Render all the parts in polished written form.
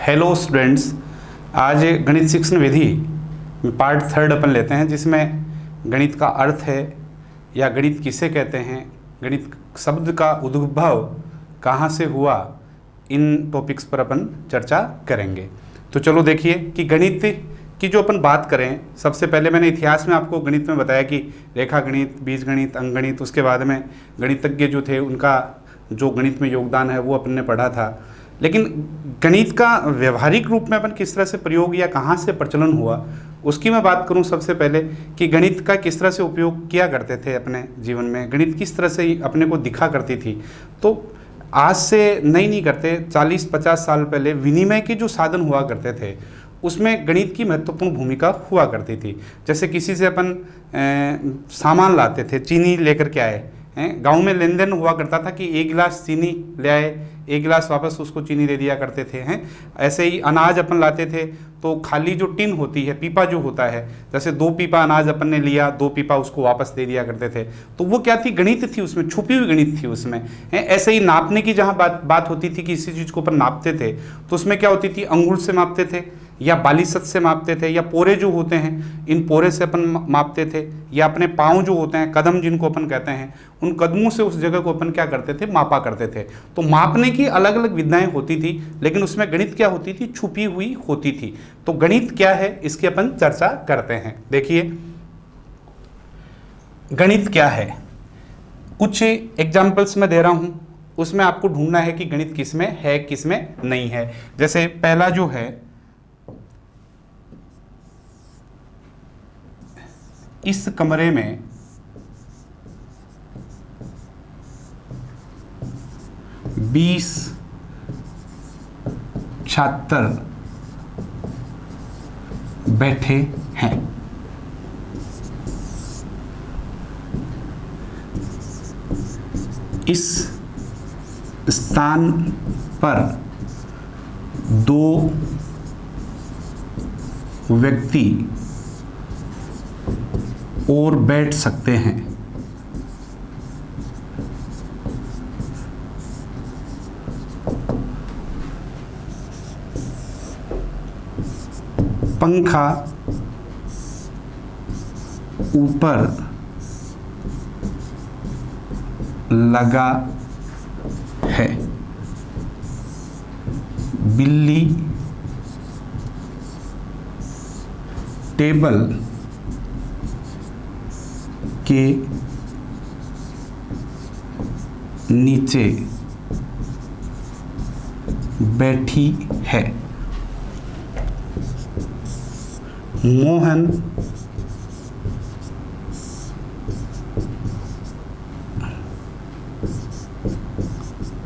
Hello students, आज गणित शिक्षण विधि में पार्ट 3 अपन लेते हैं, जिसमें गणित का अर्थ है या गणित किसे कहते हैं, गणित शब्द का उद्भव कहाँ से हुआ, इन टॉपिक्स पर अपन चर्चा करेंगे। तो चलो देखिए कि गणित की जो अपन बात करें, सबसे पहले मैंने इतिहास में आपको गणित में बताया कि रेखा गणित, बीजगणित, अंकगणित, उसके बाद में गणितज्ञ जो थे उनका जो गणित में योगदान है वो अपन ने पढ़ा था। लेकिन गणित का व्यवहारिक रूप में अपन किस तरह से प्रयोग या कहाँ से प्रचलन हुआ, उसकी मैं बात करूं सबसे पहले कि गणित का किस तरह से उपयोग किया करते थे अपने जीवन में, गणित किस तरह से अपने को दिखा करती थी। तो आज से नहीं करते, 40-50 साल पहले विनिमय के जो साधन हुआ करते थे उसमें गणित की महत्वपूर्ण भूमिका हुआ करती थी। जैसे किसी से अपन सामान लाते थे, चीनी लेकर के आए हैं, गांव में लेन देन हुआ करता था कि 1 गिलास चीनी ले आए, 1 गिलास वापस उसको चीनी दे दिया करते थे हैं। ऐसे ही अनाज अपन लाते थे तो खाली जो टिन होती है, पीपा जो होता है, जैसे 2 पीपा अनाज अपन ने लिया, 2 पीपा उसको वापस दे दिया करते थे। तो वो क्या थी, गणित थी, उसमें छुपी हुई गणित थी उसमें है। ऐसे ही नापने की जहाँ बात होती थी कि किसी चीज़ को अपन नापते थे तो उसमें क्या होती थी, अंगुल से मापते थे या बालीसत से मापते थे, या पोरे जो होते हैं इन पोरे से अपन मापते थे, या अपने पाँव जो होते हैं, कदम जिनको अपन कहते हैं, उन कदमों से उस जगह को अपन क्या करते थे, मापा करते थे। तो मापने की अलग अलग विधाएं होती थी, लेकिन उसमें गणित क्या होती थी, छुपी हुई होती थी। तो गणित क्या है इसकी अपन चर्चा करते हैं। देखिए गणित क्या है, कुछ एग्जाम्पल्स मैं दे रहा हूं, उसमें आपको ढूंढना है कि गणित किसमें है किसमें नहीं है। जैसे पहला जो है, इस कमरे में 20 छात्र बैठे हैं। इस स्थान पर 2 व्यक्ति और बैठ सकते हैं। पंखा ऊपर लगा है। बिल्ली टेबल के नीचे बैठी है। मोहन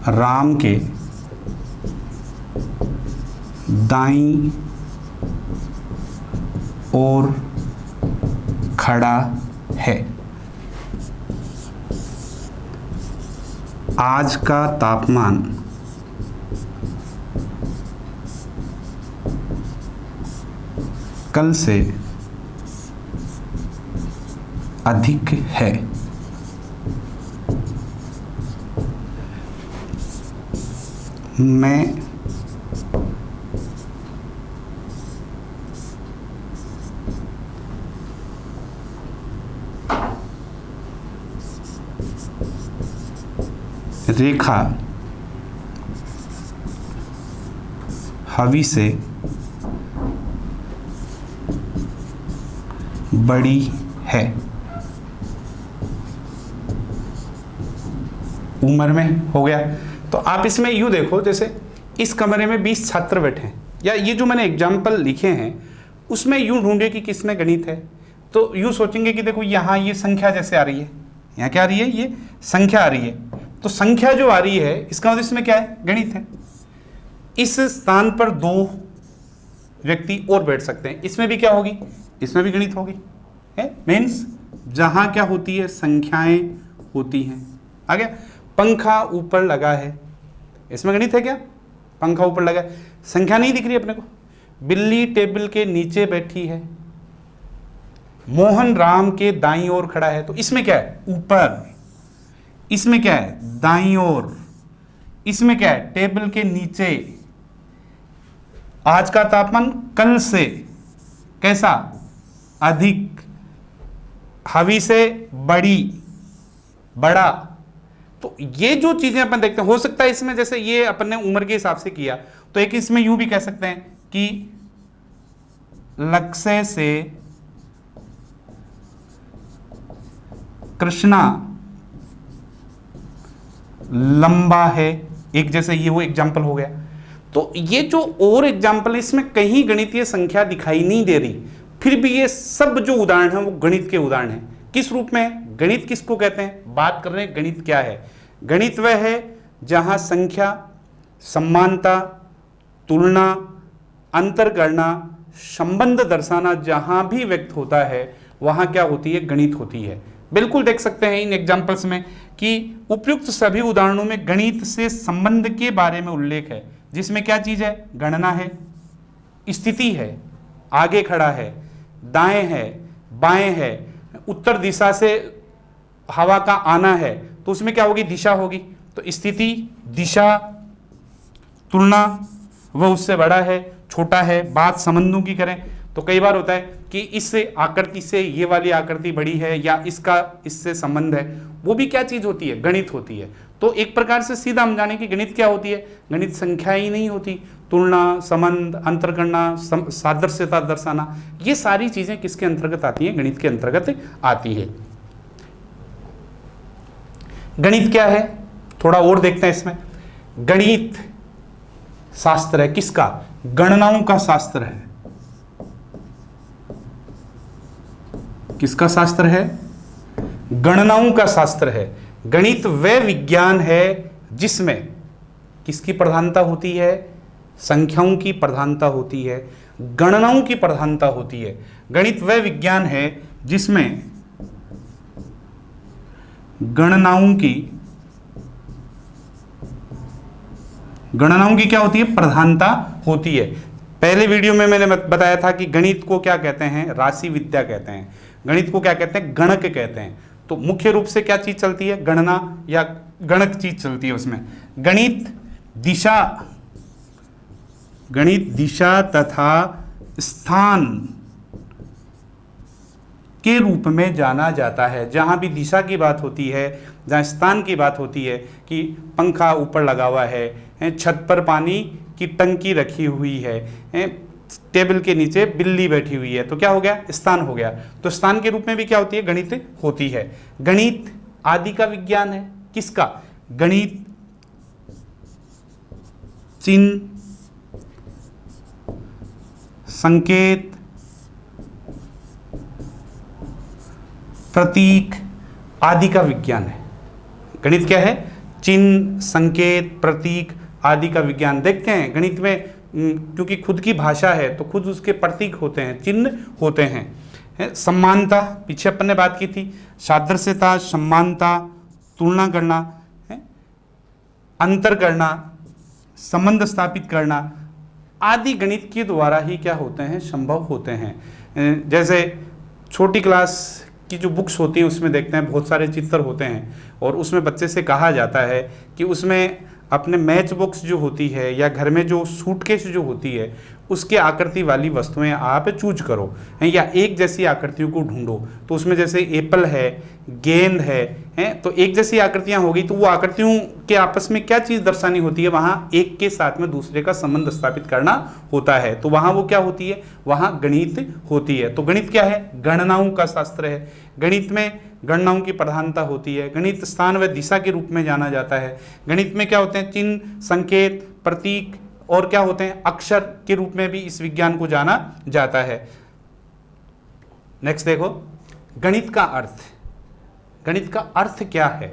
राम के दाईं ओर खड़ा है। आज का तापमान कल से अधिक है। मैं रेखा हवी से बड़ी है उम्र में। हो गया। तो आप इसमें यूँ देखो, जैसे इस कमरे में 20 छात्र बैठे हैं, या ये जो मैंने एग्जाम्पल लिखे हैं उसमें यूँ ढूंढे कि किसमें गणित है। तो यूँ सोचेंगे कि देखो यहाँ ये संख्या जैसे आ रही है, यहाँ क्या आ रही है, ये संख्या आ रही है। तो संख्या जो आ रही है इसका मतलब इसमें क्या है, गणित है। इस स्थान पर 2 व्यक्ति और बैठ सकते हैं, इसमें भी क्या होगी, इसमें भी गणित होगी है। मीन्स जहां क्या होती है, संख्याएं होती हैं। आ गया। पंखा ऊपर लगा है, इसमें गणित है क्या, पंखा ऊपर लगा है, संख्या नहीं दिख रही अपने को। बिल्ली टेबल के नीचे बैठी है, मोहन राम के दाईं ओर खड़ा है, तो इसमें क्या है, ऊपर। इसमें क्या है, दाईं ओर। इसमें क्या है, टेबल के नीचे। आज का तापमान कल से कैसा, अधिक, हवी से बड़ी, बड़ा। तो ये जो चीजें अपन देखते हैं, हो सकता है इसमें जैसे ये अपन ने उम्र के हिसाब से किया, तो एक इसमें यूं भी कह सकते हैं कि लक्ष्य से कृष्णा लंबा है, एक जैसे ये वो एग्जाम्पल हो गया। तो ये जो और एग्जाम्पल, इसमें कहीं गणितीय संख्या दिखाई नहीं दे रही, फिर भी ये सब जो उदाहरण है वो गणित के उदाहरण है। किस रूप में? गणित किसको कहते हैं? बात कर रहे हैं गणित क्या है। गणित वह है जहां संख्या, समानता, तुलना, अंतर करना, संबंध दर्शाना जहां भी व्यक्त होता है वहां क्या होती है? गणित होती है। बिल्कुल देख सकते हैं इन एग्जाम्पल्स में कि उपयुक्त सभी उदाहरणों में गणित से संबंध के बारे में उल्लेख है, जिसमें क्या चीज है? गणना है, स्थिति है, आगे खड़ा है, दाएं है, बाएं है, उत्तर दिशा से हवा का आना है, तो उसमें क्या होगी? दिशा होगी। तो स्थिति, दिशा, तुलना, वह उससे बड़ा है, छोटा है। बात संबंधों की करें तो कई बार होता है कि इस आकृति से ये वाली आकृति बड़ी है, या इसका इससे संबंध है, वो भी क्या चीज होती है? गणित होती है। तो एक प्रकार से सीधा हम जाने कि गणित क्या होती है? गणित संख्या ही नहीं होती, तुलना, संबंध, अंतर करना, सादृश्यता दर्शाना, ये सारी चीजें किसके अंतर्गत आती हैं? गणित के अंतर्गत आती है। गणित क्या है थोड़ा और देखते हैं इसमें। गणित शास्त्र है किसका? गणनाओं का शास्त्र है। किसका शास्त्र है? गणनाओं का शास्त्र है। गणित वह विज्ञान है जिसमें किसकी प्रधानता होती है? संख्याओं की प्रधानता होती है, गणनाओं की प्रधानता होती है। गणित वह विज्ञान है जिसमें गणनाओं की क्या होती है? प्रधानता होती है। पहले वीडियो में मैंने बताया था कि गणित को क्या कहते हैं? राशि विद्या कहते हैं। गणित को क्या कहते हैं? गणक कहते हैं। तो मुख्य रूप से क्या चीज चलती है? गणना या गणक चीज चलती है उसमें। गणित दिशा तथा स्थान के रूप में जाना जाता है। जहां भी दिशा की बात होती है, जहां स्थान की बात होती है कि पंखा ऊपर लगा हुआ है, छत पर पानी की टंकी रखी हुई है, टेबल के नीचे बिल्ली बैठी हुई है, तो क्या हो गया? स्थान हो गया। तो स्थान के रूप में भी क्या होती है? गणित होती है। गणित आदि का विज्ञान है। किसका? गणित चिन्ह, संकेत, प्रतीक आदि का विज्ञान है। गणित क्या है? चिन्ह, संकेत, प्रतीक आदि का विज्ञान। देखते हैं गणित में क्योंकि खुद की भाषा है तो खुद उसके प्रतीक होते हैं, चिन्ह होते हैं। समानता, पीछे अपन ने बात की थी, सादृश्यता, समानता, तुलना करना, अंतर करना, संबंध स्थापित करना आदि गणित के द्वारा ही क्या होते हैं? संभव होते हैं। जैसे छोटी क्लास की जो बुक्स होती हैं उसमें देखते हैं बहुत सारे चित्र होते हैं, और उसमें बच्चे से कहा जाता है कि उसमें अपने मैच बॉक्स जो होती है या घर में जो सूटकेस जो होती है उसके आकृति वाली वस्तुएं आप चूज करो, या एक जैसी आकृतियों को ढूंढो। तो उसमें जैसे एप्पल है, गेंद है, तो एक जैसी आकृतियां होगी, तो वो आकृतियों के आपस में क्या चीज़ दर्शानी होती है? वहाँ एक के साथ में दूसरे का संबंध स्थापित करना होता है। तो वहाँ वो क्या होती है? वहाँ गणित होती है। तो गणित क्या है? गणनाओं का शास्त्र है। गणित में गणनाओं की प्रधानता होती है। गणित स्थान व दिशा के रूप में जाना जाता है। गणित में क्या होते हैं? चिन्ह, संकेत, प्रतीक और क्या होते हैं? अक्षर के रूप में भी इस विज्ञान को जाना जाता है। नेक्स्ट देखो, गणित का अर्थ। गणित का अर्थ क्या है?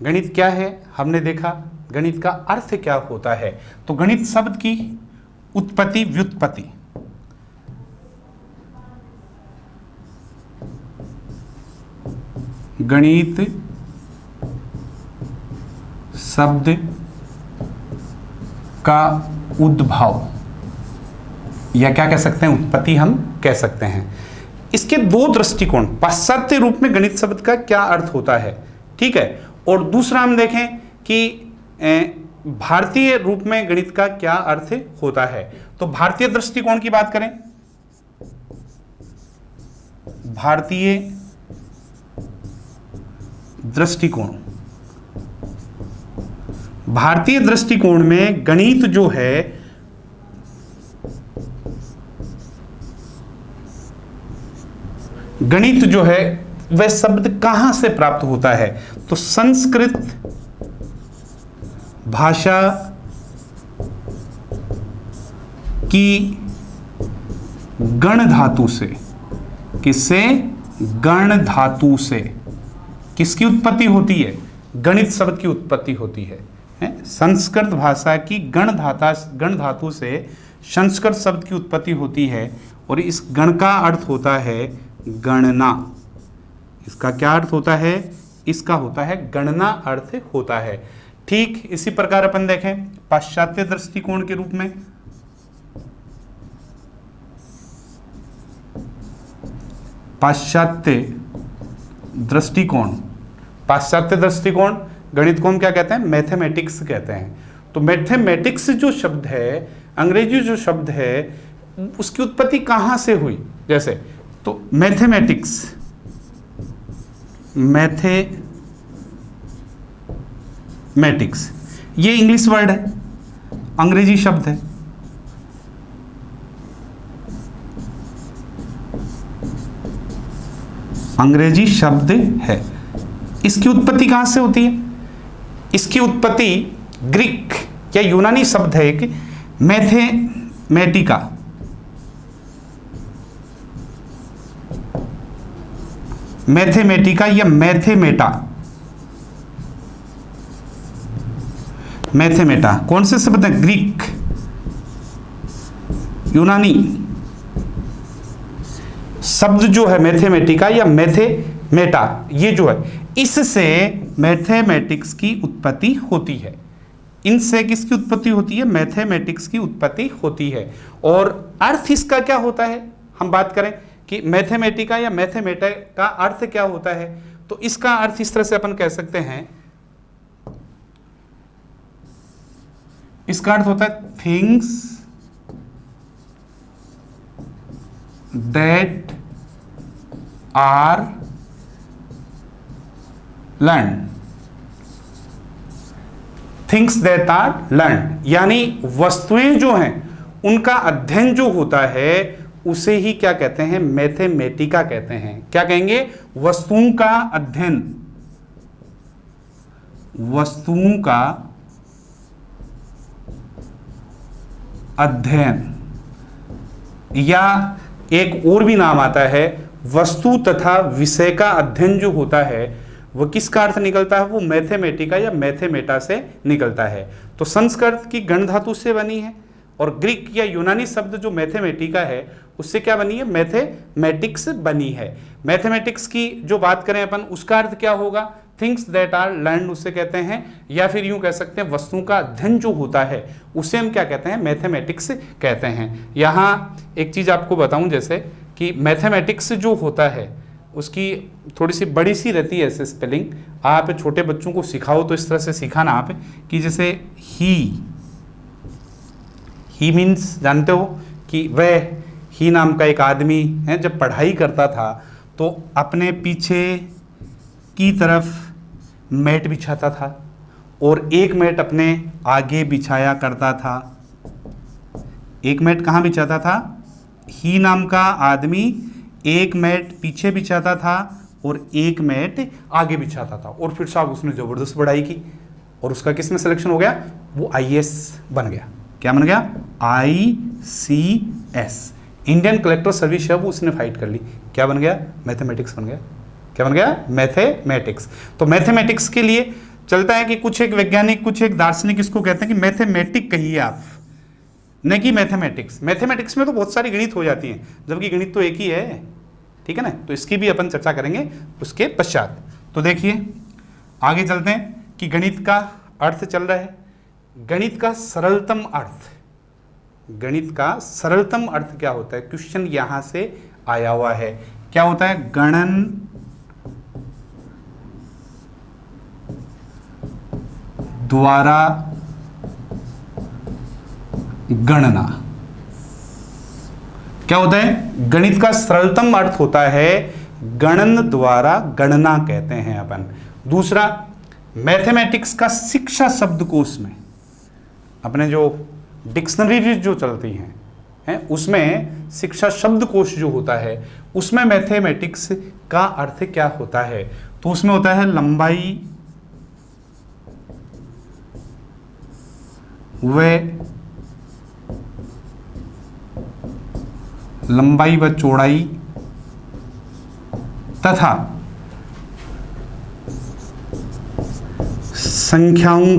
गणित क्या है हमने देखा। गणित का अर्थ क्या होता है? तो गणित शब्द की उत्पत्ति, व्युत्पत्ति। गणित शब्द का उद्भव या क्या कह सकते हैं? उत्पत्ति हम कह सकते हैं। इसके दो दृष्टिकोण, पाश्चात्य रूप में गणित शब्द का क्या अर्थ होता है, ठीक है, और दूसरा हम देखें कि भारतीय रूप में गणित का क्या अर्थ होता है? तो भारतीय दृष्टिकोण की बात करें, भारतीय दृष्टिकोण, भारतीय दृष्टिकोण में गणित जो है गणित जो है वह शब्द कहां से प्राप्त होता है? तो संस्कृत भाषा की गण धातु से। किससे? गण धातु से। किसकी उत्पत्ति होती है? गणित शब्द की उत्पत्ति होती है। संस्कृत भाषा की गण धातु से संस्कृत शब्द की उत्पत्ति होती है और इस गण का अर्थ होता है गणना। इसका क्या अर्थ होता है? इसका होता है गणना अर्थ होता है। ठीक इसी प्रकार अपन देखें पाश्चात्य दृष्टिकोण के रूप में, पाश्चात्य दृष्टिकोण, पाश्चात्य दृष्टिकोण गणित को हम क्या कहते हैं? मैथमेटिक्स कहते हैं। तो मैथमेटिक्स जो शब्द है, अंग्रेजी जो शब्द है, उसकी उत्पत्ति कहां से हुई? जैसे तो मैथमेटिक्स, मैथमेटिक्स ये इंग्लिश वर्ड है, अंग्रेजी शब्द है। अंग्रेजी शब्द है। इसकी उत्पत्ति कहां से होती है? इसकी उत्पत्ति ग्रीक या यूनानी शब्द है एक मैथमेटिका, मैथमेटिका या मैथमेटा, मैथमेटा कौन से शब्द है? ग्रीक, यूनानी शब्द जो है मैथमेटिका या मैथमेटा, ये जो है इससे मैथमेटिक्स की उत्पत्ति होती है। इनसे किसकी उत्पत्ति होती है? मैथमेटिक्स की उत्पत्ति होती है। और अर्थ इसका क्या होता है? हम बात करें कि मैथमेटिका या मैथमेटा का अर्थ क्या होता है, तो इसका अर्थ इस तरह से अपन कह सकते हैं, इसका अर्थ होता है things that are learn, things that are learn, यानी वस्तुएं जो हैं उनका अध्ययन जो होता है उसे ही क्या कहते हैं? मैथमेटिका कहते हैं। क्या कहेंगे? वस्तुओं का अध्ययन, वस्तुओं का अध्ययन, या एक और भी नाम आता है वस्तु तथा विषय का अध्ययन जो होता है वह किसका अर्थ निकलता है? वो मैथमेटिका या मैथमेटा से निकलता है। तो संस्कृत की गण धातु से बनी है और ग्रीक या यूनानी शब्द जो मैथमेटिका है उससे क्या बनी है? मैथमेटिक्स बनी है। मैथमेटिक्स की जो बात करें अपन, उसका अर्थ क्या होगा? थिंग्स दैट आर लर्न उसे कहते हैं, या फिर यूं कह सकते हैं वस्तुओं का अध्ययन जो होता है उसे हम क्या कहते हैं? मैथमेटिक्स कहते हैं। यहाँ एक चीज आपको बताऊं, जैसे कि मैथमेटिक्स जो होता है उसकी थोड़ी सी बड़ी सी रहती है ऐसे स्पेलिंग। आप छोटे बच्चों को सिखाओ तो इस तरह से सिखाना आप कि जैसे ही मीन्स जानते हो कि वह, ही नाम का एक आदमी है, जब पढ़ाई करता था तो अपने पीछे की तरफ मैट बिछाता था और एक मैट अपने आगे बिछाया करता था। एक मैट कहाँ बिछाता था? ही नाम का आदमी एक मैट पीछे बिछाता था और एक मैट आगे बिछाता था, और फिर साहब उसने जबरदस्त पढ़ाई की और उसका किस में सिलेक्शन हो गया? वो IAS बन गया। क्या बन गया? ICS, इंडियन कलेक्टर सर्विस है, वो उसने फाइट कर ली। क्या बन गया? मैथमेटिक्स बन गया। क्या बन गया? मैथमेटिक्स। तो मैथमेटिक्स के लिए चलता है कि कुछ एक वैज्ञानिक, कुछ एक दार्शनिक इसको कहते हैं कि मैथमेटिक कहिए आप, न कि मैथमेटिक्स। मैथमेटिक्स में तो बहुत सारी गणित हो जाती हैं, जबकि गणित तो एक ही है, ठीक है ना। तो इसकी भी अपन चर्चा करेंगे उसके पश्चात। तो देखिए आगे चलते हैं कि गणित का अर्थ चल रहा है। गणित का सरलतम अर्थ, गणित का सरलतम अर्थ क्या होता है? क्वेश्चन यहां से आया हुआ है। क्या होता है? गणन द्वारा गणना। क्या होता है? गणित का सरलतम अर्थ होता है गणन द्वारा गणना कहते हैं अपन। दूसरा, मैथमेटिक्स का शिक्षा शब्दकोश में अपने जो डिक्शनरी जो चलती हैं उसमें शिक्षा शब्दकोश जो होता है उसमें मैथमेटिक्स का अर्थ क्या होता है? तो उसमें होता है लंबाई व चौड़ाई तथा संख्याओं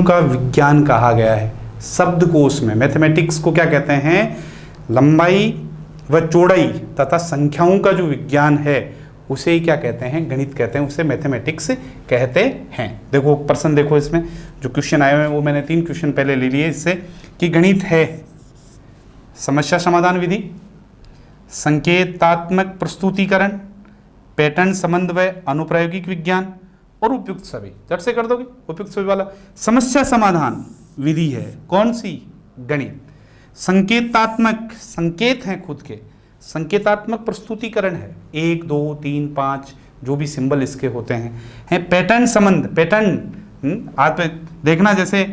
का विज्ञान कहा गया है। शब्दकोश में मैथमेटिक्स को क्या कहते हैं? लंबाई व चौड़ाई तथा संख्याओं का जो विज्ञान है उसे ही क्या कहते हैं? गणित कहते हैं, उसे मैथमेटिक्स कहते हैं। देखो प्रश्न देखो, इसमें जो क्वेश्चन आए हुए हैं वो मैंने 3 क्वेश्चन पहले ले लिए इससे कि गणित है समस्या समाधान विधि, संकेतात्मक प्रस्तुतिकरण, पैटर्न समन्वय, अनुप्रायोगिक विज्ञान और उपयुक्त सभी। झट से कर दोगे उपयुक्त सभी वाला। समस्या समाधान विधि है कौन सी? गणित। संकेतात्मक, संकेत हैं खुद के, संकेतात्मक प्रस्तुतिकरण है 1 2 3 5 जो भी सिंबल इसके होते हैं। पैटर्न संबंध, पैटर्न आप देखना जैसे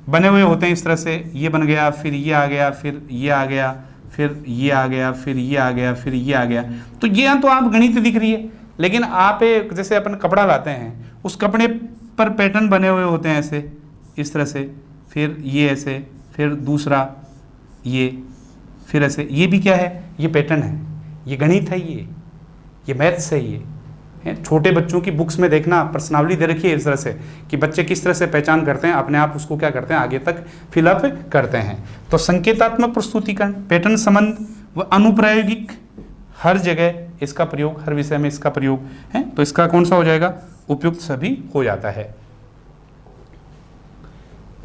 बने हुए होते हैं इस तरह से, ये बन गया, फिर ये आ गया, फिर ये आ गया, फिर ये आ गया, फिर ये आ गया, फिर ये आ गया। तो ये तो आप गणित दिख रही है, लेकिन आप जैसे अपन कपड़ा लाते हैं उस कपड़े पर पैटर्न बने हुए होते हैं ऐसे, इस तरह से, फिर ये ऐसे, फिर दूसरा ये, फिर ऐसे। ये भी क्या है? ये पैटर्न है, ये गणित है, ये मैथ्स है। ये छोटे बच्चों की बुक्स में देखना प्रश्नावली दे रखी है इस तरह से कि बच्चे किस तरह से पहचान करते हैं, अपने आप उसको क्या करते हैं आगे तक फिलअप करते हैं। तो संकेतात्मक प्रस्तुतिकरण, पैटर्न संबंध व अनुप्रायोगिक, हर जगह इसका प्रयोग, हर विषय में इसका प्रयोग है। तो इसका कौन सा हो जाएगा? उपयुक्त सभी हो जाता है।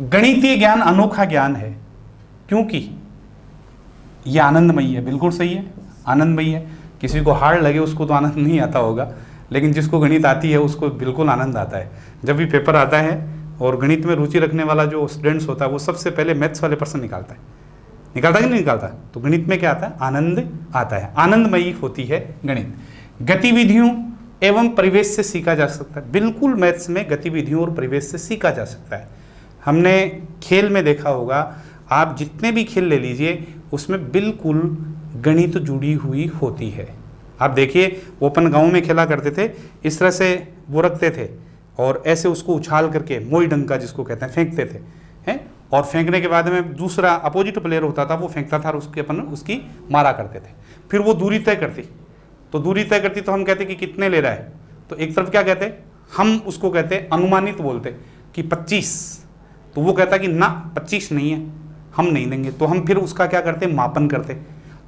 गणितीय ज्ञान अनोखा ज्ञान है क्योंकि यह आनंदमयी है। बिल्कुल सही है, आनंदमयी है। किसी को हार्ड लगे उसको तो आनंद नहीं आता होगा, लेकिन जिसको गणित आती है उसको बिल्कुल आनंद आता है। जब भी पेपर आता है और गणित में रुचि रखने वाला जो स्टूडेंट्स होता है वो सबसे पहले मैथ्स वाले प्रश्न निकालता है कि नहीं निकालता? तो गणित में क्या आता है? आनंद आता है, आनंदमयी होती है गणित। गतिविधियों एवं परिवेश से सीखा जा सकता है। बिल्कुल मैथ्स में गतिविधियों और परिवेश से सीखा जा सकता है। हमने खेल में देखा होगा, आप जितने भी खेल ले लीजिए उसमें बिल्कुल गणित जुड़ी हुई होती है। आप देखिए वो अपन गाँव में खेला करते थे, इस तरह से वो रखते थे और ऐसे उसको उछाल करके मोई डंका जिसको कहते हैं फेंकते थे हैं, और फेंकने के बाद में दूसरा अपोजिट प्लेयर होता था वो फेंकता था और उसके अपन उसकी मारा करते थे। फिर वो दूरी तय करती, तो दूरी तय करती तो हम कहते कि कितने ले रहा है, तो एक तरफ क्या कहते हम उसको कहते अनुमानित बोलते कि 25, तो वो कहता कि ना 25 नहीं है, हम नहीं देंगे। तो हम फिर उसका क्या करते? मापन करते।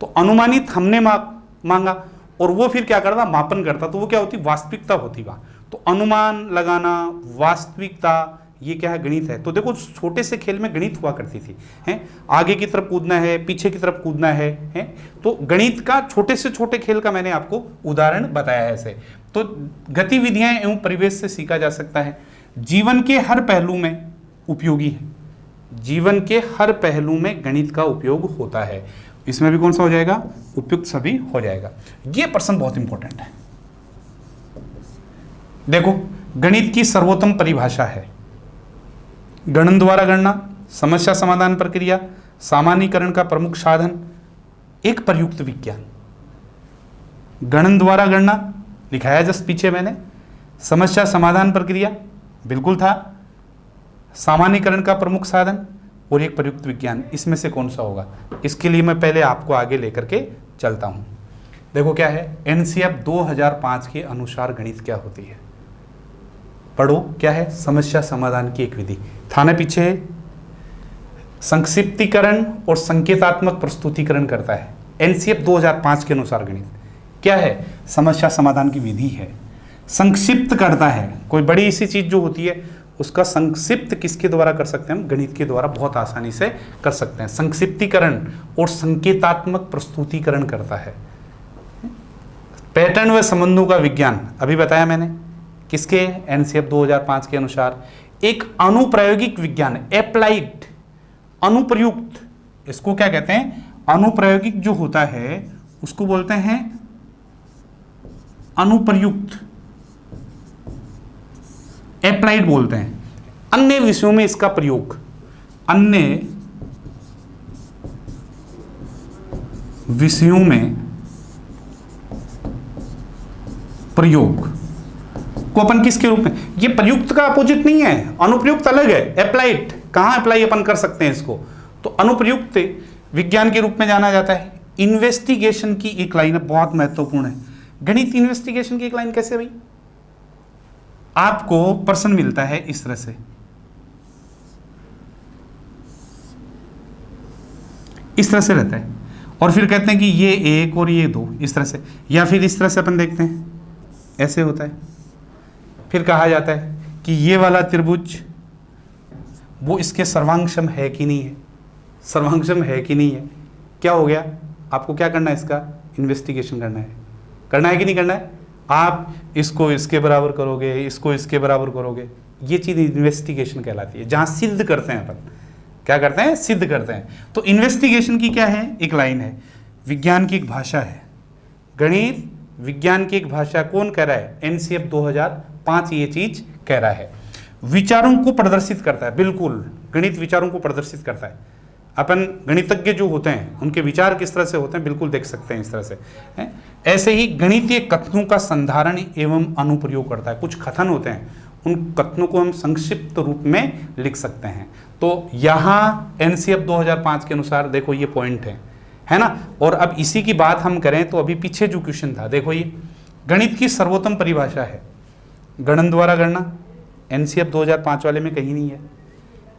तो अनुमानित हमने मांगा और वो फिर क्या करता? मापन करता। तो वो क्या होती? वास्तविकता होती वहाँ। तो अनुमान लगाना, वास्तविकता, ये क्या है? गणित है। तो देखो छोटे से खेल में गणित हुआ करती थी हैं, आगे की तरफ कूदना है, पीछे की तरफ कूदना है हैं? तो गणित का छोटे से छोटे खेल का मैंने आपको उदाहरण बताया है ऐसे। तो गतिविधियां एवं परिवेश से सीखा जा सकता है। जीवन के हर पहलू में उपयोगी है, जीवन के हर पहलू में गणित का उपयोग होता है। इसमें भी कौन सा हो जाएगा? उपयुक्त सभी हो जाएगा। ये प्रश्न बहुत इंपॉर्टेंट है। देखो गणित की सर्वोत्तम परिभाषा है गणन द्वारा गणना, समस्या समाधान प्रक्रिया, सामान्यीकरण का प्रमुख साधन, एक प्रयुक्त विज्ञान। गणन द्वारा गणना लिखाया जस्ट पीछे मैंने, समस्या समाधान प्रक्रिया बिल्कुल था, सामान्यीकरण का प्रमुख साधन और एक प्रयुक्त विज्ञान। इसमें से कौन सा होगा? इसके लिए मैं पहले आपको आगे लेकर के चलता हूं। देखो क्या है, एनसीएफ 2005 के अनुसार गणित क्या होती है पढ़ो। क्या है? समस्या समाधान की एक विधि। थाने पीछे संक्षिप्तीकरण और संकेतात्मक प्रस्तुतिकरण करता है। एनसीएफ 2005 के अनुसार गणित क्या है? समस्या समाधान की विधि है। संक्षिप्त करता है, कोई बड़ी सी चीज जो होती है उसका संक्षिप्त किसके द्वारा कर सकते हैं हम? गणित के द्वारा बहुत आसानी से कर सकते हैं। संक्षिप्तीकरण और संकेतात्मक प्रस्तुतिकरण करता है। पैटर्न व संबंधों का विज्ञान अभी बताया मैंने, किसके? एनसीएफ 2005 के अनुसार। एक अनुप्रायोगिक विज्ञान है, एप्लाइड, अनुप्रयुक्त। इसको क्या कहते हैं? अनुप्रायोगिक जो होता है उसको बोलते हैं अनुप्रयुक्त, एप्लाइड बोलते हैं। अन्य विषयों में इसका प्रयोग, अन्य विषयों में प्रयोग को अपन किसके रूप में, ये प्रयुक्त का अपोजिट नहीं है, अनुप्रयुक्त अलग है, एप्लाइड कहां अप्लाई अपन कर सकते हैं इसको, तो अनुप्रयुक्त विज्ञान के रूप में जाना जाता है। इन्वेस्टिगेशन की एक लाइन है, बहुत महत्वपूर्ण है। गणित इन्वेस्टिगेशन की एक लाइन कैसे भाई? आपको प्रश्न मिलता है इस तरह से, इस तरह से रहता है, और फिर कहते हैं कि ये 1 और ये 2, इस तरह से, या फिर इस तरह से अपन देखते हैं, ऐसे होता है। फिर कहा जाता है कि ये वाला त्रिभुज वो इसके सर्वांगसम है कि नहीं है, सर्वांगसम है कि नहीं है। क्या हो गया? आपको क्या करना है? इसका इन्वेस्टिगेशन करना है कि नहीं करना है? आप इसको इसके बराबर करोगे, इसको इसके बराबर करोगे, ये चीज़ इन्वेस्टिगेशन कहलाती है, जहाँ सिद्ध करते हैं अपन। क्या करते हैं? सिद्ध करते हैं। तो इन्वेस्टिगेशन की क्या है? एक लाइन है, विज्ञान की एक भाषा है, गणित विज्ञान की एक भाषा। कौन कह रहा है? एनसीएफ 2005 ये चीज कह रहा है। विचारों को प्रदर्शित करता है, बिल्कुल गणित विचारों को प्रदर्शित करता है। अपन गणितज्ञ जो होते हैं उनके विचार किस तरह से होते हैं, बिल्कुल देख सकते हैं इस तरह से। ऐसे ही गणितीय कथनों का संधारण एवं अनुप्रयोग करता है। कुछ कथन होते हैं, उन कथनों को हम संक्षिप्त रूप में लिख सकते हैं। तो यहाँ एनसीएफ 2005 के अनुसार देखो ये पॉइंट है ना। और अब इसी की बात हम करें तो अभी पीछे जो क्वेश्चन था देखो, ये गणित की सर्वोत्तम परिभाषा है गणन द्वारा गणना, एनसीएफ 2005 वाले में कहीं नहीं है।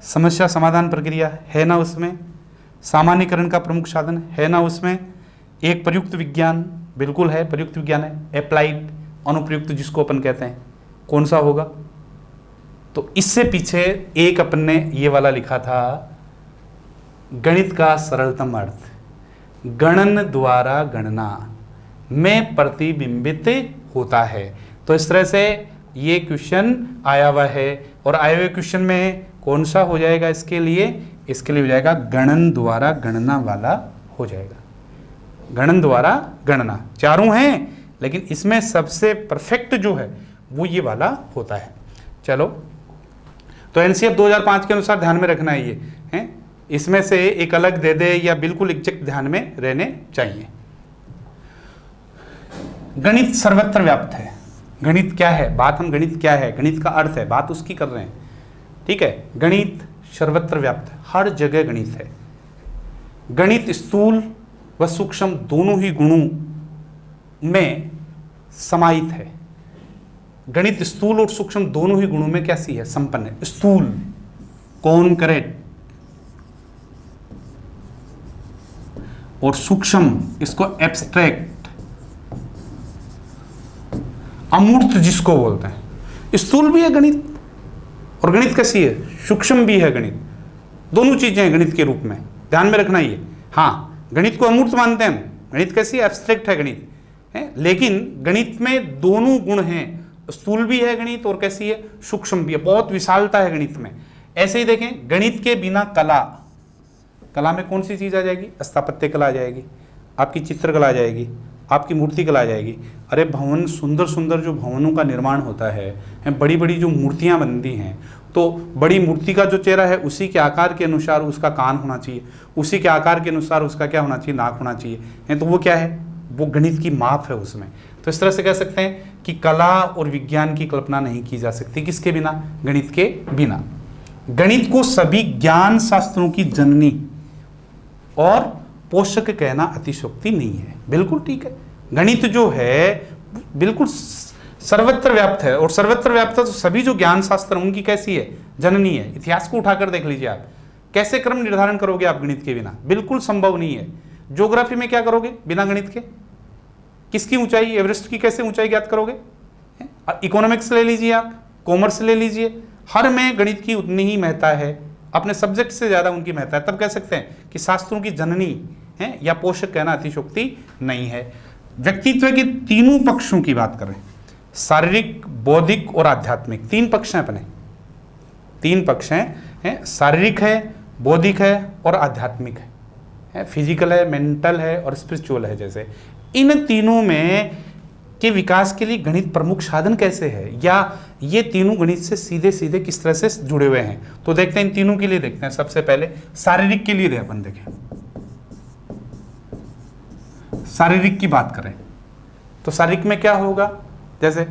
समस्या समाधान प्रक्रिया है ना उसमें, सामान्यीकरण का प्रमुख साधन है ना उसमें, एक प्रयुक्त विज्ञान बिल्कुल है, प्रयुक्त विज्ञान है, एप्लाइड अनुप्रयुक्त जिसको अपन कहते हैं, कौन सा होगा? तो इससे पीछे एक अपन ने ये वाला लिखा था, गणित का सरलतम अर्थ गणन द्वारा गणना में प्रतिबिंबित होता है। तो इस तरह से ये क्वेश्चन आया हुआ है, और आए हुए क्वेश्चन में कौन सा हो जाएगा इसके लिए हो जाएगा गणन द्वारा गणना वाला हो जाएगा। गणन द्वारा गणना चारों हैं, लेकिन इसमें सबसे परफेक्ट जो है वो ये वाला होता है। चलो, तो एनसीएफ 2005 के अनुसार ध्यान में रखना है ये है, इसमें से एक अलग दे दे या बिल्कुल एग्जैक्ट ध्यान में रहने चाहिए। गणित सर्वत्र व्याप्त है। गणित क्या है? बात हम गणित क्या है, गणित का अर्थ है, बात उसकी कर रहे हैं, ठीक है। गणित सर्वत्र व्याप्त है, हर जगह गणित है। गणित स्थूल व सूक्ष्म दोनों ही गुणों में समाहित है। गणित स्थूल और सूक्ष्म दोनों ही गुणों में कैसी है? संपन्न है। स्थूल कॉन्क्रीट और सूक्ष्म इसको एब्स्ट्रैक्ट अमूर्त जिसको बोलते हैं। स्थूल भी है गणित, और गणित कैसी है? सूक्ष्म भी है गणित। दोनों चीजें हैं गणित के रूप में, ध्यान में रखना ये। हाँ, गणित को अमूर्त मानते हैं हम, गणित कैसी है? एब्स्ट्रैक्ट है गणित है, लेकिन गणित में दोनों गुण हैं, स्थूल भी है गणित और कैसी है? सूक्ष्म भी है। बहुत विशालता है गणित में। ऐसे ही देखें, गणित के बिना कला में कौन सी चीज आ जाएगी? स्थापत्य कला आ जाएगी, आपकी चित्रकला आ जाएगी, आपकी मूर्ति कला आ जाएगी। अरे भवन, सुंदर सुंदर जो भवनों का निर्माण होता है, बड़ी बड़ी जो मूर्तियां बनती हैं, तो बड़ी मूर्ति का जो चेहरा है उसी के आकार के अनुसार उसका कान होना चाहिए, उसी के आकार के अनुसार उसका क्या होना चाहिए? नाक होना चाहिए। तो वो क्या है? वो गणित की माप है उसमें। तो इस तरह से कह सकते हैं कि कला और विज्ञान की कल्पना नहीं की जा सकती किसके बिना? गणित के बिना। गणित को सभी ज्ञान शास्त्रों की जननी और पोषक कहना अतिशयोक्ति नहीं है। बिल्कुल ठीक है, गणित जो है बिल्कुल सर्वत्र व्याप्त है, और सर्वत्र व्याप्त है तो सभी जो ज्ञान शास्त्र उनकी कैसी है? जननी है। इतिहास को उठाकर देख लीजिए आप, कैसे क्रम निर्धारण करोगे आप गणित के बिना? बिल्कुल संभव नहीं है। ज्योग्राफी में क्या करोगे बिना गणित के? किसकी ऊंचाई, एवरेस्ट की कैसे ऊंचाई ज्ञात करोगे? इकोनॉमिक्स ले लीजिए आप, कॉमर्स ले लीजिए, हर में गणित की उतनी ही महत्ता है, अपने सब्जेक्ट से ज्यादा उनकी महत्ता है। तब कह सकते हैं कि शास्त्रों की जननी है या पोषक कहना अतिशयोक्ति नहीं है। व्यक्तित्व के तीनों पक्षों की बात करें, शारीरिक, बौद्धिक और आध्यात्मिक, तीन पक्ष हैं अपने। तीन पक्ष हैं, शारीरिक है, बौद्धिक है और आध्यात्मिक है, फिजिकल है, मेंटल है और स्पिरिचुअल है। जैसे इन तीनों में के विकास के लिए गणित प्रमुख साधन कैसे है, या ये तीनों गणित से सीधे सीधे किस तरह से जुड़े हुए हैं, तो देखते हैं इन तीनों के लिए। देखते हैं सबसे पहले शारीरिक के लिए अपन देखें। शारीरिक की बात करें तो शारीरिक में क्या होगा, जैसे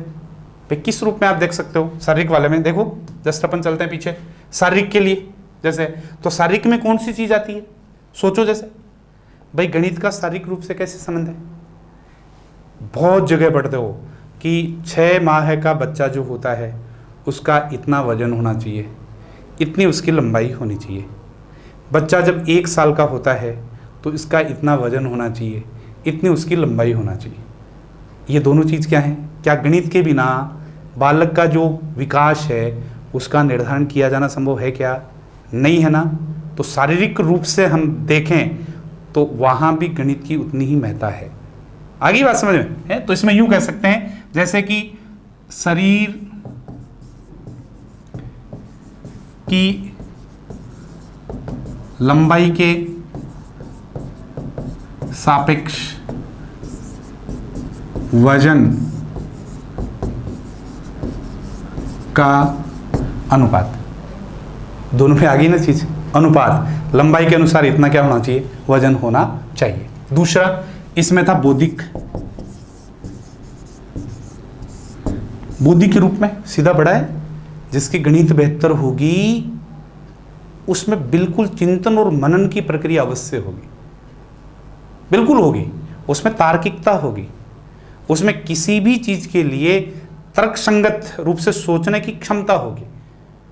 किस रूप में आप देख सकते हो शारीरिक वाले में, देखो जस्ट अपन चलते हैं पीछे शारीरिक के लिए। जैसे तो शारीरिक में कौन सी चीज आती है, सोचो। जैसे भाई गणित का शारीरिक रूप से कैसे संबंध है, बहुत जगह पढ़ते हो कि 6 माह का बच्चा जो होता है उसका इतना वजन होना चाहिए, इतनी उसकी लंबाई होनी चाहिए। बच्चा जब 1 साल का होता है तो इसका इतना वजन होना चाहिए, इतनी उसकी लंबाई होना चाहिए। ये दोनों चीज़ क्या है, क्या गणित के बिना बालक का जो विकास है उसका निर्धारण किया जाना संभव है क्या, नहीं है ना। तो शारीरिक रूप से हम देखें तो वहाँ भी गणित की उतनी ही महत्ता है। आगे बात समझ में है, तो इसमें यूं कह सकते हैं जैसे कि शरीर की लंबाई के सापेक्ष वजन का अनुपात, दोनों में आ गई ना चीज, अनुपात, लंबाई के अनुसार इतना क्या होना चाहिए, वजन होना चाहिए। दूसरा इसमें था बौद्धिक, बुद्धि के रूप में सीधा पड़ा है, जिसकी गणित बेहतर होगी उसमें बिल्कुल चिंतन और मनन की प्रक्रिया अवश्य होगी, बिल्कुल होगी, उसमें तार्किकता होगी, उसमें किसी भी चीज के लिए तर्कसंगत रूप से सोचने की क्षमता होगी।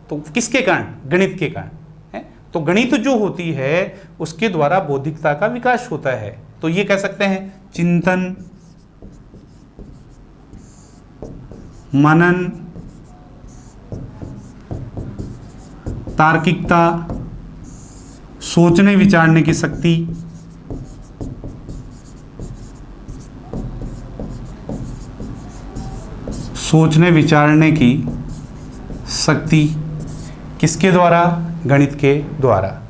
तो किसके कारण, गणित के कारण है। तो गणित जो होती है उसके द्वारा बौद्धिकता का विकास होता है। तो ये कह सकते हैं चिंतन, मनन, तार्किकता, सोचने विचारने की शक्ति, सोचने विचारने की शक्ति किसके द्वारा, गणित के द्वारा।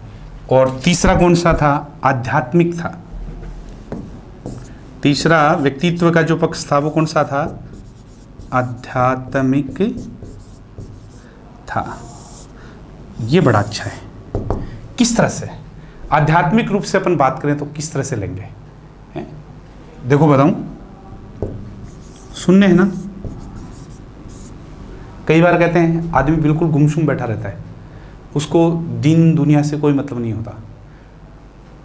और तीसरा कौन सा था, आध्यात्मिक था। तीसरा व्यक्तित्व का जो पक्ष था वो कौन सा था, आध्यात्मिक था। ये बड़ा अच्छा है। किस तरह से आध्यात्मिक रूप से अपन बात करें तो किस तरह से लेंगे हैं? देखो बताऊं, सुनने है ना, कई बार कहते हैं आदमी बिल्कुल गुमसुम बैठा रहता है, उसको दीन दुनिया से कोई मतलब नहीं होता,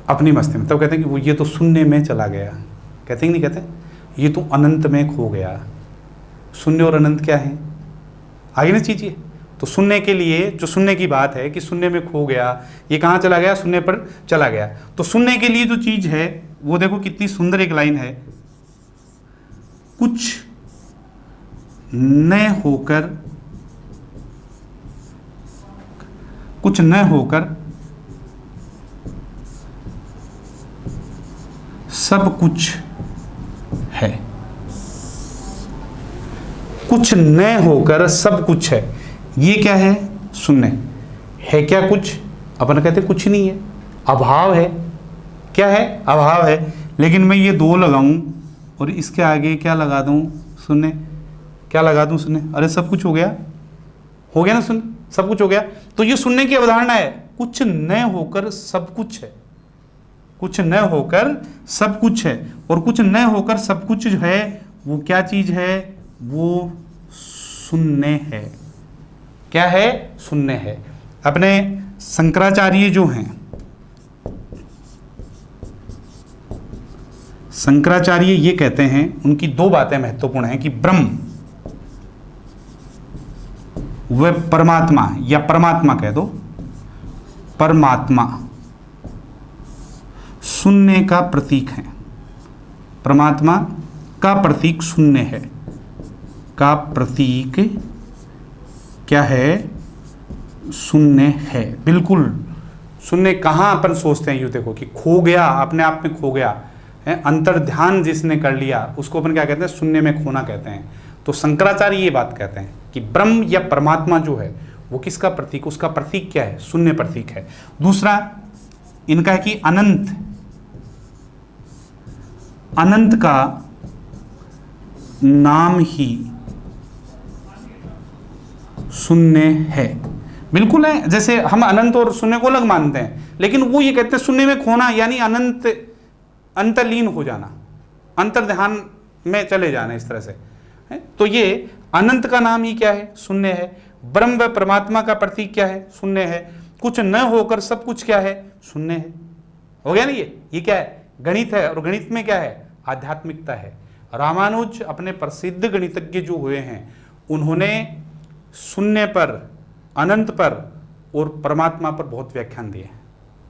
अपनी मस्ती में। तब कहते हैं कि वो ये तो सुनने में चला गया, कहते हैं नहीं कहते, ये तो अनंत में खो गया। शून्य और अनंत क्या है, आगे ना चीज़। तो सुनने के लिए जो सुनने की बात है कि सुनने में खो गया, ये कहाँ चला गया, शून्य पर चला गया। तो सुनने के लिए जो चीज़ है वो देखो कितनी सुंदर एक लाइन है, कुछ न होकर, कुछ न होकर सब कुछ है, कुछ न होकर सब कुछ है। ये क्या है, सुनने है। क्या कुछ, अपन कहते कुछ नहीं है, अभाव है। क्या है, अभाव है। लेकिन मैं ये 2 लगाऊं और इसके आगे क्या लगा दूं, सुनने, क्या लगा दूं, सुनने, अरे सब कुछ हो गया, हो गया ना, सुन, सब कुछ हो गया। तो ये सुनने की अवधारणा है, कुछ न होकर सब कुछ है, कुछ न होकर सब कुछ है। और कुछ न होकर सब कुछ जो है वो क्या चीज है, वो सुनने है। क्या है, सुनने है। अपने शंकराचार्य जो हैं, शंकराचार्य ये कहते हैं, उनकी 2 बातें महत्वपूर्ण हैं कि ब्रह्म व परमात्मा, या परमात्मा कह दो, परमात्मा शून्य का प्रतीक है। परमात्मा का प्रतीक शून्य है, का प्रतीक क्या है, शून्य है। बिल्कुल शून्य कहाँ अपन सोचते हैं, यूँ देखो कि खो गया, अपने आप में खो गया है, अंतर ध्यान जिसने कर लिया उसको अपन क्या कहते हैं, शून्य में खोना कहते हैं। तो शंकराचार्य ये बात कहते हैं कि ब्रह्म या परमात्मा जो है वो किसका प्रतीक, उसका प्रतीक क्या है, शून्य प्रतीक है। दूसरा इनका है कि अनंत, अनंत का नाम ही शून्य है। बिल्कुल है, जैसे हम अनंत और शून्य को अलग मानते हैं, लेकिन वो ये कहते हैं शून्य में खोना यानी अनंत, अंतर्लीन हो जाना, अंतर्ध्यान में चले जाना, इस तरह से है। तो ये अनंत का नाम ही क्या है, शून्य है। ब्रह्म व परमात्मा का प्रतीक क्या है, शून्य है। कुछ न होकर सब कुछ क्या है, शून्य है। हो गया ना, ये क्या है, गणित है। और गणित में क्या है, आध्यात्मिकता है। रामानुज अपने प्रसिद्ध गणितज्ञ जो हुए हैं, उन्होंने शून्य पर, अनंत पर और परमात्मा पर बहुत व्याख्यान दिए।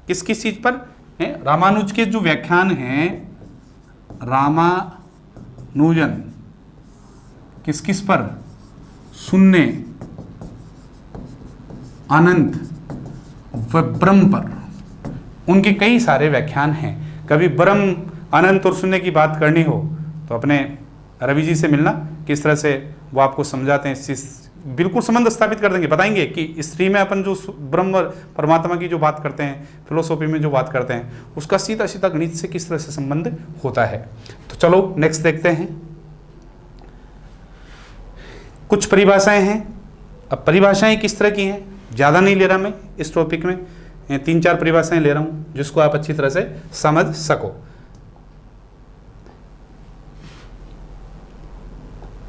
किस किस चीज पर है? रामानुज के जो व्याख्यान हैं, रामानुजन किस किस पर, शून्य, अनंत व ब्रह्म पर, उनके कई सारे व्याख्यान हैं। कभी ब्रह्म, अनंत और शून्य की बात करनी हो तो अपने रवि जी से मिलना, किस तरह से वो आपको समझाते हैं, इस चीज बिल्कुल संबंध स्थापित कर देंगे, बताएंगे कि स्त्री में अपन जो ब्रह्म और परमात्मा की जो बात करते हैं, फिलोसॉफी में जो बात करते हैं, उसका सीधा सीधा गणित से किस तरह से संबंध होता है। तो चलो नेक्स्ट देखते हैं। कुछ परिभाषाएं हैं। अब परिभाषाएं किस तरह की हैं, ज़्यादा नहीं ले रहा मैं इस टॉपिक में, 3-4 परिभाषाएं ले रहा हूं जिसको आप अच्छी तरह से समझ सको।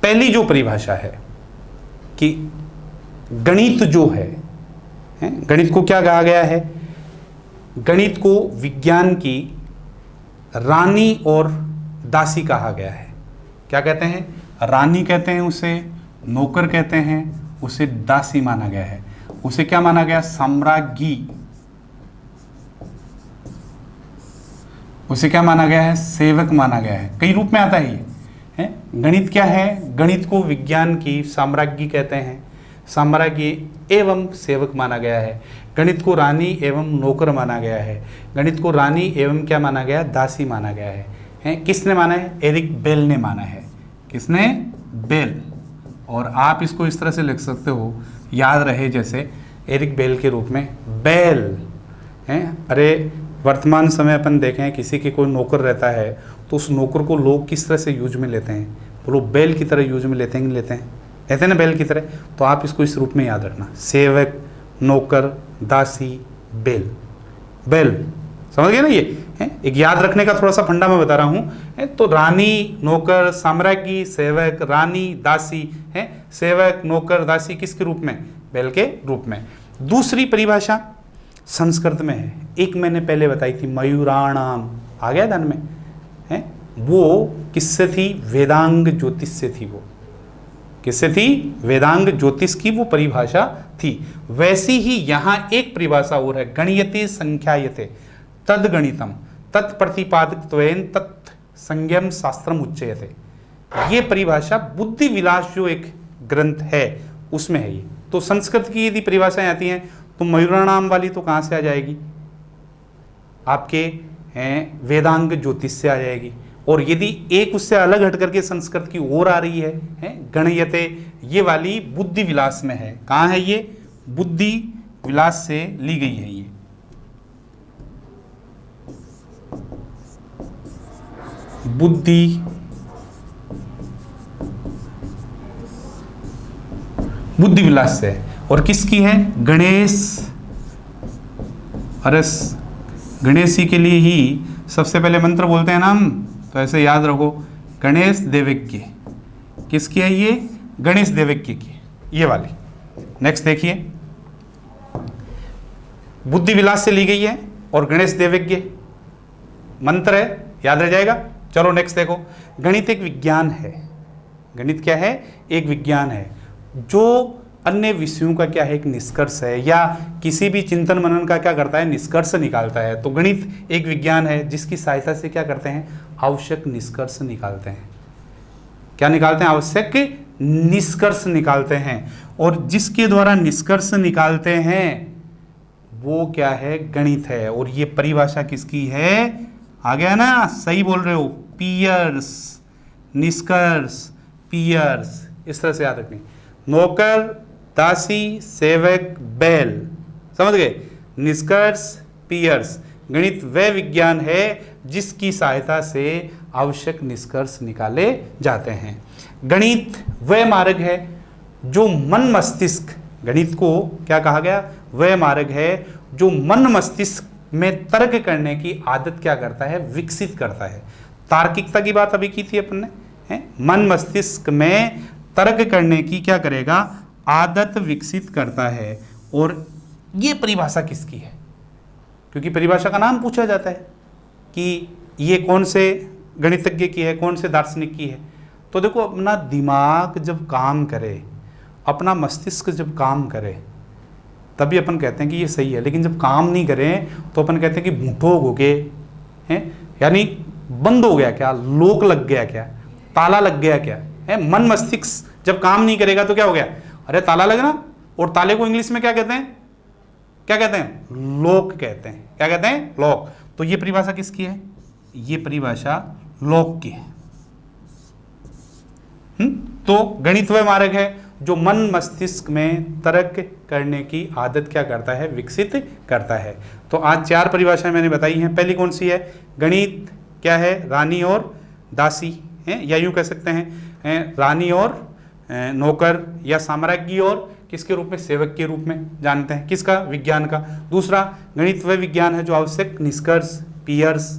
पहली जो परिभाषा है कि गणित जो है, गणित को क्या कहा गया है, गणित को विज्ञान की रानी और दासी कहा गया है। क्या कहते हैं, रानी कहते हैं उसे, नौकर कहते हैं उसे, दासी माना गया है। उसे क्या माना गया, साम्राज्ञी, उसे क्या माना गया है, सेवक माना गया है। कई रूप में आता है ये है। गणित क्या है, गणित को विज्ञान की साम्राज्ञी कहते हैं, साम्राज्ञी एवं सेवक माना गया है। गणित को रानी एवं नौकर माना गया है। गणित को रानी एवं क्या माना गया, दासी माना गया है। किसने माना है, एरिक बेल ने माना है। किसने, बेल। और आप इसको इस तरह से लिख सकते हो, याद रहे जैसे एरिक बेल के रूप में, बेल हैं। अरे वर्तमान समय अपन देखें, किसी के कोई नौकर रहता है तो उस नौकर को लोग किस तरह से यूज में लेते हैं, बोलो बेल की तरह यूज में लेते हैं, लेते हैं ना बेल की तरह। तो आप इसको इस रूप में याद रखना, सेवक, नौकर, दासी, बेल। बेल समझ गए ना, ये है एक याद रखने का थोड़ा सा फंडा मैं बता रहा हूँ। तो रानी, नौकर, साम्राज्ञी, सेवक, रानी, दासी है। सेवक, नौकर, दासी किसके रूप में, बेल के रूप में। दूसरी परिभाषा संस्कृत में है, एक मैंने पहले बताई थी, मयूराणाम, आ गया ध्यान में है। वो किससे थी, वेदांग ज्योतिष से थी। वो किससे थी, वेदांग ज्योतिष की वो परिभाषा थी। वैसी ही यहाँ एक परिभाषा और है, गणयते संख्यायते तद गणितम तत्प्रतिपादकत्वेन तत् संज्ञम शास्त्रम उच्यते। ये परिभाषा बुद्धि विलास जो एक ग्रंथ है उसमें है ये। तो संस्कृत की यदि परिभाषाएं आती हैं तो मयूराणाम वाली तो कहाँ से आ जाएगी, आपके हैं वेदांग ज्योतिष से आ जाएगी। और यदि एक उससे अलग हट करके संस्कृत की ओर आ रही है गणयते, ये वाली बुद्धि विलास में है। कहाँ है ये, बुद्धि विलास से ली गई है ये। बुद्धि विलास से। और किसकी है, गणेश। अरे गणेश जी के लिए ही सबसे पहले मंत्र बोलते हैं ना हम, तो ऐसे याद रखो, गणेश देवज्ञ। किसकी है ये, गणेश देवज्ञ की, ये वाली। नेक्स्ट देखिए, बुद्धि विलास से ली गई है और गणेश देवज्ञ मंत्र है, याद रह जाएगा। चलो नेक्स्ट देखो, गणित एक विज्ञान है। गणित क्या है, एक विज्ञान है जो अन्य विषयों का क्या है, एक निष्कर्ष है, या किसी भी चिंतन मनन का क्या करता है, निष्कर्ष निकालता है। तो गणित एक विज्ञान है जिसकी सहायता से क्या करते हैं, आवश्यक निष्कर्ष निकालते हैं। क्या निकालते हैं, आवश्यक निष्कर्ष निकालते हैं। और जिसके द्वारा निष्कर्ष निकालते हैं वो क्या है, गणित है। और ये परिभाषा किसकी है, आ गया ना, सही बोल रहे हो, पियर्स, निष्कर्ष, पियर्स, इस तरह से याद रखनी। नौकर, दासी, सेवक, बैल, समझ गए। निष्कर्ष, पियर्स। गणित वह विज्ञान है जिसकी सहायता से आवश्यक निष्कर्ष निकाले जाते हैं। गणित वह मार्ग है जो मन मस्तिष्क, गणित को क्या कहा गया, वह मार्ग है जो मन मस्तिष्क में तर्क करने की आदत क्या करता है, विकसित करता है। तार्किकता की बात अभी की थी अपन ने, है? मन मस्तिष्क में तर्क करने की क्या करेगा, आदत विकसित करता है। और ये परिभाषा किसकी है, क्योंकि परिभाषा का नाम पूछा जाता है कि ये कौन से गणितज्ञ की है, कौन से दार्शनिक की है। तो देखो, अपना दिमाग जब काम करे, अपना मस्तिष्क जब काम करे, तभी अपन कहते हैं कि ये सही है। लेकिन जब काम नहीं करें तो अपन कहते हैं कि भूठोग हो गए हैं, यानी बंद हो गया क्या, लोक लग गया क्या, ताला लग गया क्या है। मन मस्तिष्क जब काम नहीं करेगा तो क्या हो गया, अरे ताला लगना। और ताले को इंग्लिश में क्या कहते हैं, क्या कहते हैं, लॉक कहते हैं। क्या कहते हैं, लॉक। तो ये परिभाषा किसकी है, ये परिभाषा लॉक की है। तो गणित वह मार्ग है जो मन मस्तिष्क में तर्क करने की आदत क्या करता है, विकसित करता है। तो आज 4 परिभाषाएं मैंने बताई हैं। पहली कौन सी है, गणित क्या है, रानी और दासी है, या यूं कह सकते हैं रानी और नौकर, या साम्राज्ञी और किसके रूप में, सेवक के रूप में जानते हैं, किसका, विज्ञान का। दूसरा, गणित वह विज्ञान है जो आवश्यक निष्कर्ष, पियर्स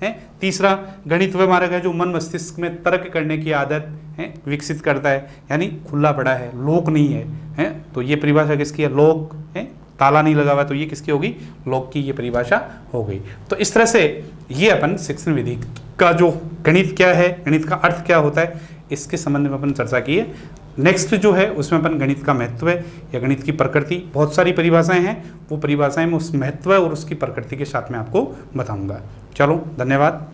है। तीसरा, गणित वह मार्ग है जो मन मस्तिष्क में तर्क करने की आदत है विकसित करता है, यानी खुला पड़ा है, लोक नहीं है। तो ये परिभाषा किसकी है, लोक है, ताला नहीं लगा हुआ, तो ये किसकी होगी, लोक की ये परिभाषा हो गई। तो इस तरह से ये अपन शिक्षण विधि का जो गणित क्या है, गणित का अर्थ क्या होता है, इसके संबंध में अपन चर्चा की है। नेक्स्ट जो है उसमें अपन गणित का महत्व या गणित की प्रकृति, बहुत सारी परिभाषाएं हैं, वो परिभाषाएं मैं उस महत्व और उसकी प्रकृति के साथ में आपको बताऊंगा। चलो, धन्यवाद।